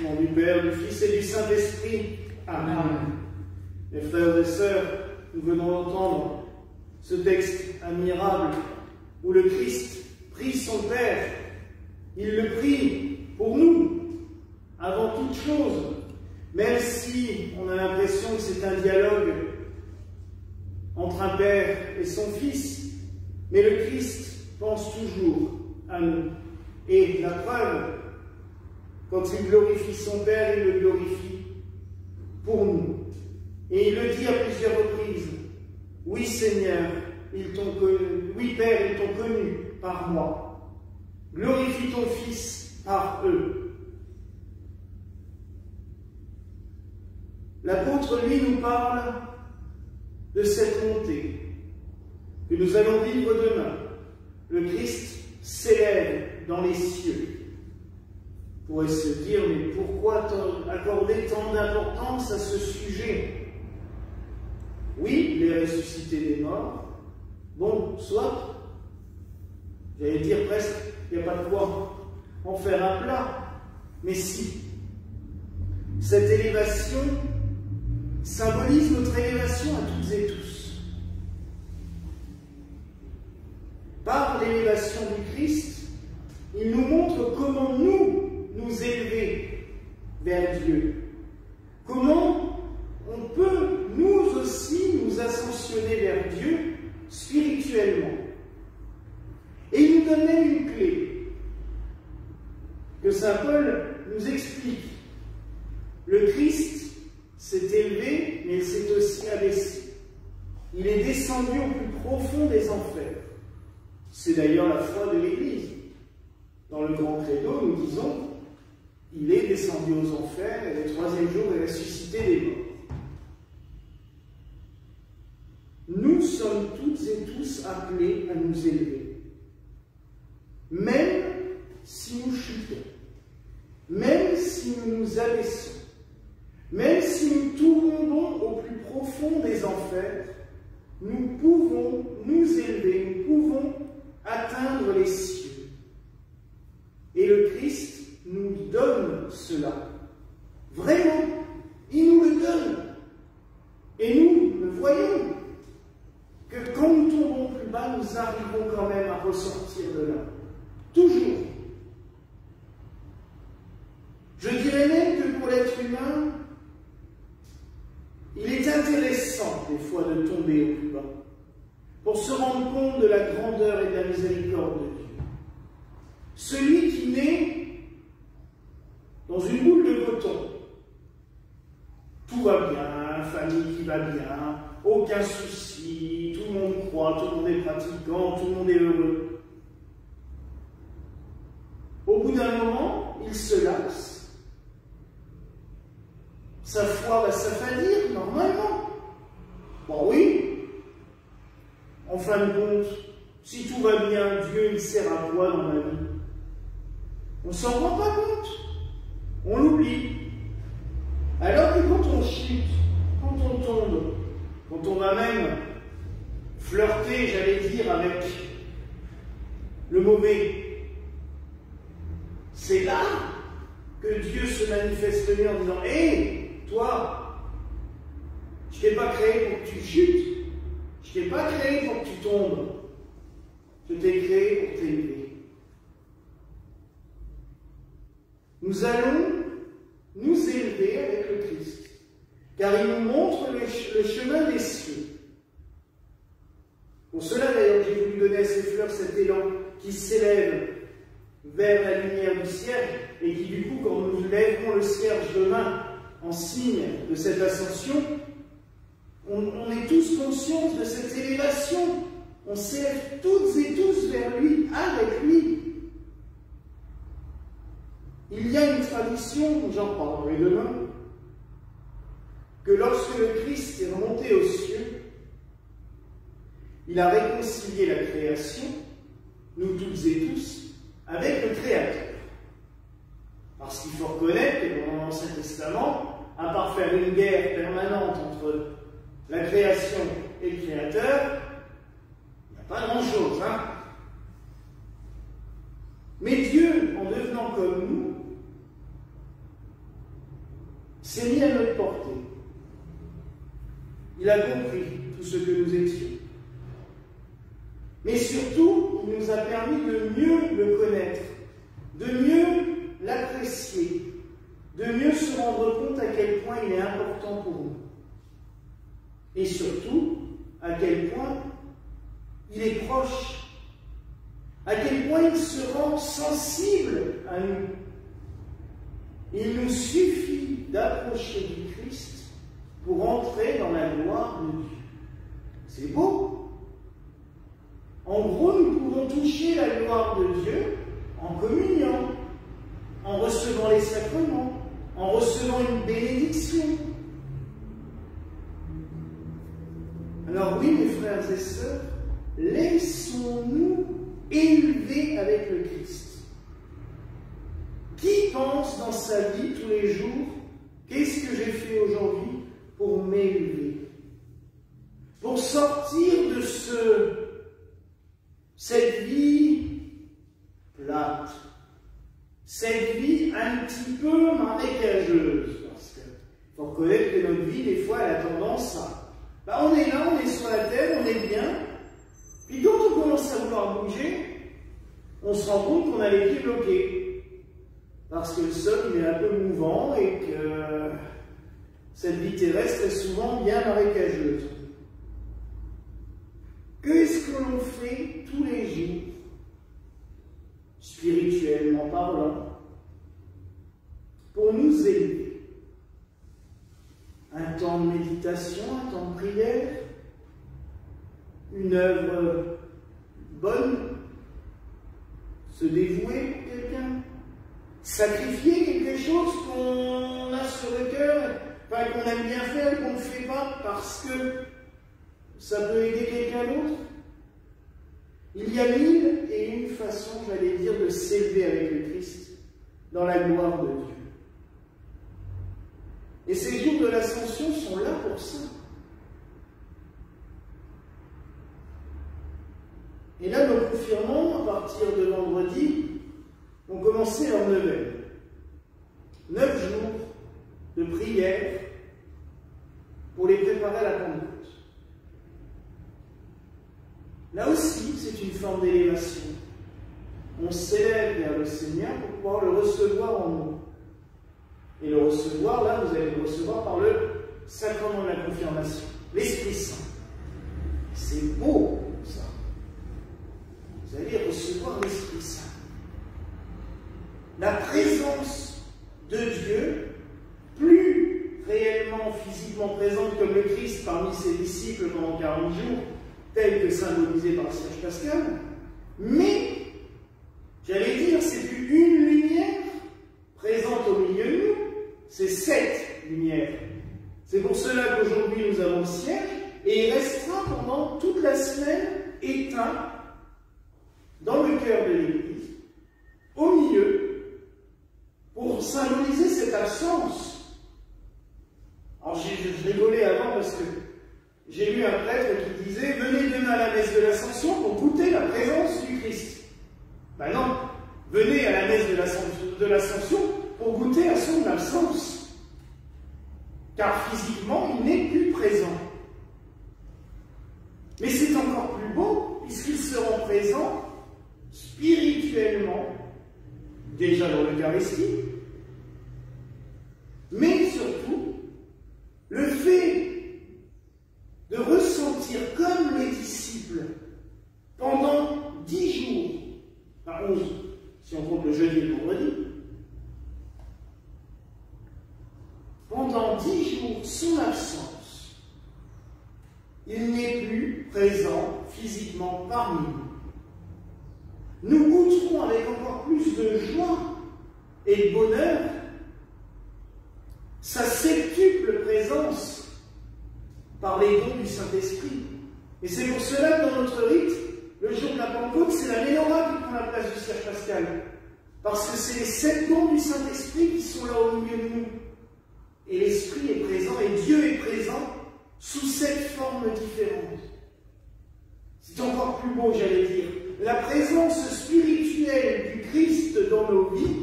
Au nom du Père, du Fils et du Saint-Esprit. Amen. Mes frères et sœurs, nous venons d'entendre ce texte admirable où le Christ prie son Père. Il le prie pour nous, avant toute chose, même si on a l'impression que c'est un dialogue entre un Père et son Fils, mais le Christ pense toujours à nous. Et la preuve, quand il glorifie son Père, il le glorifie pour nous. Et il le dit à plusieurs reprises. Oui, Seigneur, ils t'ont connu. Oui, Père, ils t'ont connu par moi. Glorifie ton Fils par eux. L'apôtre, lui, nous parle de cette montée que nous allons vivre demain. Le Christ s'élève dans les cieux. On pourrait se dire, mais pourquoi accorder tant d'importance à ce sujet? Oui, il est ressuscité des morts. Bon, soit, j'allais dire presque, il n'y a pas de quoi en faire un plat. Mais si, cette élévation symbolise notre élévation à toutes et tous. Par l'élévation du Christ, il nous montre comment nous élever vers Dieu. Comment on peut, nous aussi, nous ascensionner vers Dieu spirituellement. Et il nous donne même une clé que saint Paul nous explique. Le Christ s'est élevé, mais il s'est aussi abaissé. Il est descendu au plus profond des enfers. C'est d'ailleurs la foi de l'Église. Dans le grand credo, nous disons, il est descendu aux enfers et le troisième jour est ressuscité des morts. Nous sommes toutes et tous appelés à nous élever. Même si nous chutons, même si nous nous abaissons, même si nous tournons au plus profond des enfers, nous pouvons nous élever, nous pouvons atteindre les cieux. Et le Christ nous donne cela. Vraiment, il nous le donne. Et nous le voyons, que quand nous tombons plus bas, nous arrivons quand même à ressortir de là. Toujours. Je dirais même que pour l'être humain, il est intéressant des fois de tomber au plus bas, pour se rendre compte de la grandeur et de la miséricorde de Dieu. Celui qui naît dans une boule de coton, tout va bien, famille qui va bien, aucun souci, tout le monde croit, tout le monde est pratiquant, tout le monde est heureux. Au bout d'un moment, il se lasse. Sa foi va s'affadir, normalement. Bon, oui. En fin de compte, si tout va bien, Dieu, il sert à quoi dans ma vie? On ne s'en rend pas compte. On l'oublie. Alors que quand on chute, quand on tombe, quand on va même flirter, j'allais dire, avec le mauvais, c'est là que Dieu se manifeste mieux en disant « Hé, toi, je t'ai pas créé pour que tu chutes, je t'ai pas créé pour que tu tombes, je t'ai créé pour t'élever. » Nous allons nous élever avec le Christ, car il nous montre le chemin des cieux. Pour cela, d'ailleurs, j'ai voulu donner à ces fleurs cet élan qui s'élève vers la lumière du cierge, et qui, du coup, quand nous lèverons le cierge demain en signe de cette ascension, on est tous conscients de cette élévation. On s'élève toutes et tous vers lui, avec lui. Il y a une tradition, j'en parlerai demain, que lorsque le Christ est remonté aux cieux, il a réconcilié la création, nous toutes et tous, avec le Créateur. Parce qu'il faut reconnaître que dans l'Ancien Testament, à part faire une guerre permanente entre la création et le Créateur, il n'y a pas grand-chose, hein. Mais Dieu, en devenant comme nous, s'est mis à notre portée. Il a compris tout ce que nous étions. Mais surtout, il nous a permis de mieux le connaître, de mieux l'apprécier, de mieux se rendre compte à quel point il est important pour nous. Et surtout, à quel point il est proche, à quel point il se rend sensible à nous. Il nous suffit d'approcher du Christ pour entrer dans la gloire de Dieu. C'est beau. En gros, nous pouvons toucher la gloire de Dieu en communiant, en recevant les sacrements, en recevant une bénédiction. Alors oui, mes frères et sœurs, laissons-nous élever avec le Christ. Qui pense dans sa vie tous les jours, qu'est-ce que j'ai fait aujourd'hui pour m'élever? Pour sortir de cette vie plate, cette vie un petit peu marécageuse, parce qu'il faut reconnaître que notre vie, des fois, elle a tendance à... on est là, on est sur la terre, on est bien, puis quand on commence à vouloir bouger, on se rend compte qu'on a les pieds bloqués, parce que le sol, il est un peu mouvant et que cette vie terrestre est souvent bien marécageuse. Qu'est-ce que l'on fait tous les jours, spirituellement parlant, pour nous élever? Un temps de méditation, un temps de prière, une œuvre bonne, se dévouer pour quelqu'un, sacrifier quelque chose qu'on a sur le cœur, enfin, qu'on aime bien faire, qu'on ne fait pas parce que ça peut aider quelqu'un d'autre. Il y a 1001 façons, j'allais dire, de s'élever avec le Christ dans la gloire de Dieu. Et ces jours de l'Ascension sont là pour ça. Et là, nos confirmants, à partir de vendredi, ont commencé leur neuvaine. 9 jours de prière pour les préparer à la Pentecôte. Là aussi, c'est une forme d'élévation. On s'élève vers le Seigneur pour pouvoir le recevoir en nous. Et le recevoir, là, vous allez le recevoir par le sacrement de la confirmation, l'Esprit Saint. C'est beau, ça. Vous allez recevoir l'Esprit Saint. La présence de Dieu, plus réellement, physiquement présente comme le Christ parmi ses disciples pendant 40 jours, tel que symbolisé par Serge Pascal, mais, j'allais dire, c'est plus une lumière présente au milieu de nous, c'est 7 lumières. C'est pour cela qu'aujourd'hui nous avons le cierge, et il restera pendant toute la semaine éteint dans le cœur de l'Église, au milieu, pour symboliser cette absence. Alors je rigolais avant parce que j'ai lu un prêtre qui disait « Venez demain à la messe de l'Ascension pour goûter la présence du Christ. » Ben non, venez à la messe de l'Ascension pour goûter à son absence. Car physiquement, il n'est plus présent. Mais c'est encore plus beau, puisqu'il se rend présent spirituellement, déjà dans l'Eucharistie, mais surtout, le fait de ressentir comme les disciples pendant 10 jours, enfin 11, si on compte le jeudi et le vendredi, pendant 10 jours, son absence, il n'est plus présent physiquement parmi nous. Nous goûterons avec encore plus de joie et de bonheur sa septuple présence par les dons du Saint-Esprit. Et c'est pour cela que dans notre rite, le jour de la Pentecôte, c'est la Ménorah qui prend la place du cierge pascal. Parce que c'est les 7 dons du Saint-Esprit qui sont là au milieu de nous. Et l'Esprit est présent, et Dieu est présent sous 7 formes différentes. C'est encore plus beau, j'allais dire. La présence spirituelle du Christ dans nos vies,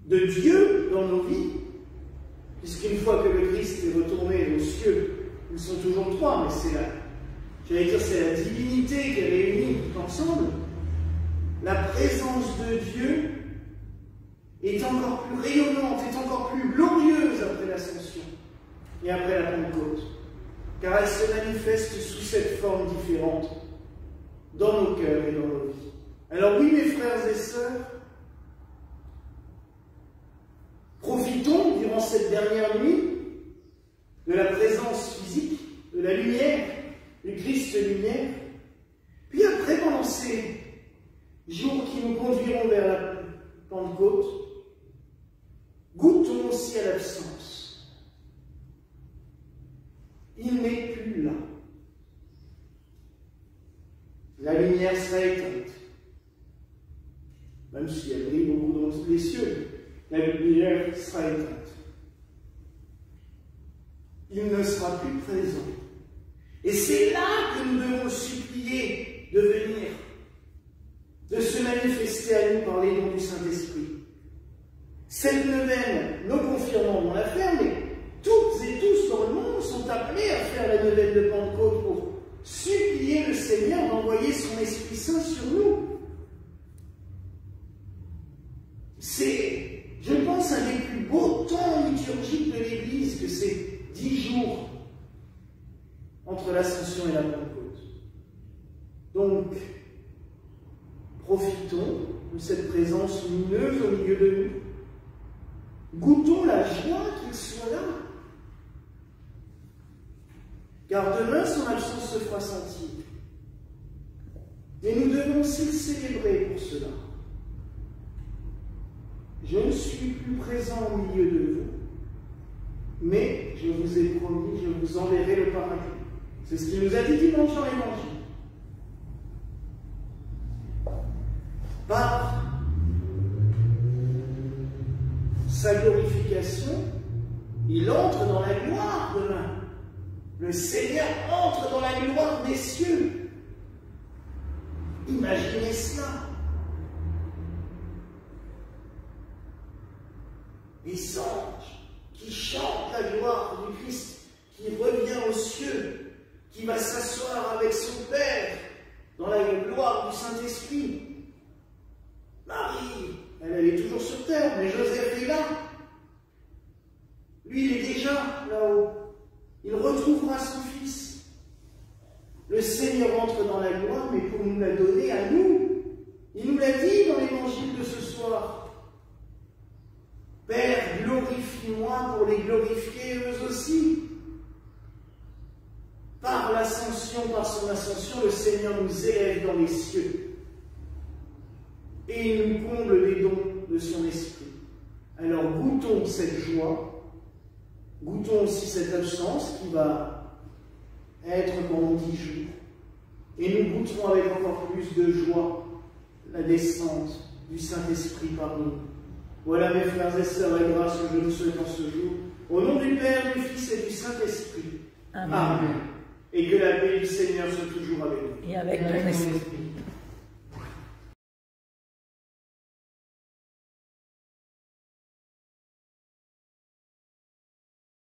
de Dieu dans nos vies, puisqu'une fois que le Christ est retourné aux cieux, ils sont toujours trois, mais c'est la divinité qui est réunie tout ensemble. La présence de Dieu est encore plus rayonnante, est encore plus glorieuse après l'Ascension et après la Pentecôte, car elle se manifeste sous cette forme différente dans nos cœurs et dans nos vies. Alors oui, mes frères et sœurs, profitons durant cette dernière nuit de la présence physique, de la lumière, du Christ lumière, puis après, pendant ces jours qui nous conduiront vers la Pentecôte, goûtons aussi à l'absence. Il n'est plus là. La lumière sera éteinte, même si elle brille beaucoup dans les cieux, la lumière sera éteinte. Il ne sera plus présent. Et c'est là que nous devons supplier de venir, de se manifester à nous par les dons du Saint-Esprit. Cette neuvaine, nos confirmants vont la faire, mais toutes et tous dans le monde sont appelés à faire la neuvaine de Pentecôte pour supplier le Seigneur d'envoyer son Esprit Saint sur nous. C'est, je pense, un des plus beaux temps liturgiques de l'Église que ces 10 jours entre l'Ascension et la Pentecôte. Donc, profitons de cette présence lumineuse au milieu de nous. Goûtons la joie qu'il soit là. Car demain, son absence se fera sentir. Et nous devons aussi le célébrer pour cela. Je ne suis plus présent au milieu de vous, mais je vous ai promis, je vous enverrai le Paraclet. C'est ce qu'il nous a dit dimanche dans l'Évangile. Par sa glorification, il entre dans la gloire demain. Le Seigneur entre dans la gloire des cieux. Imaginez cela. Les anges qui chantent la gloire du Christ, qui revient aux cieux, qui va s'asseoir avec son Père dans la gloire du Saint-Esprit. Marie, elle est toujours sur terre, mais Joseph est là. Lui, il est déjà là-haut. Il retrouvera son Fils. Le Seigneur entre dans la gloire, mais pour nous la donner à nous. Il nous l'a dit dans l'Évangile de ce soir. Père, glorifie-moi pour les glorifier eux aussi. Par l'ascension, par son ascension, le Seigneur nous élève dans les cieux. Et il nous comble les dons de son esprit. Alors goûtons cette joie, goûtons aussi cette absence qui va être pendant 10 jours. Et nous goûterons avec encore plus de joie la descente du Saint-Esprit par nous. Voilà mes frères et sœurs, la grâce que je vous souhaite en ce jour. Au nom du Père, du Fils et du Saint-Esprit. Amen. Et que la paix du Seigneur soit toujours avec nous. Et avec ton esprit.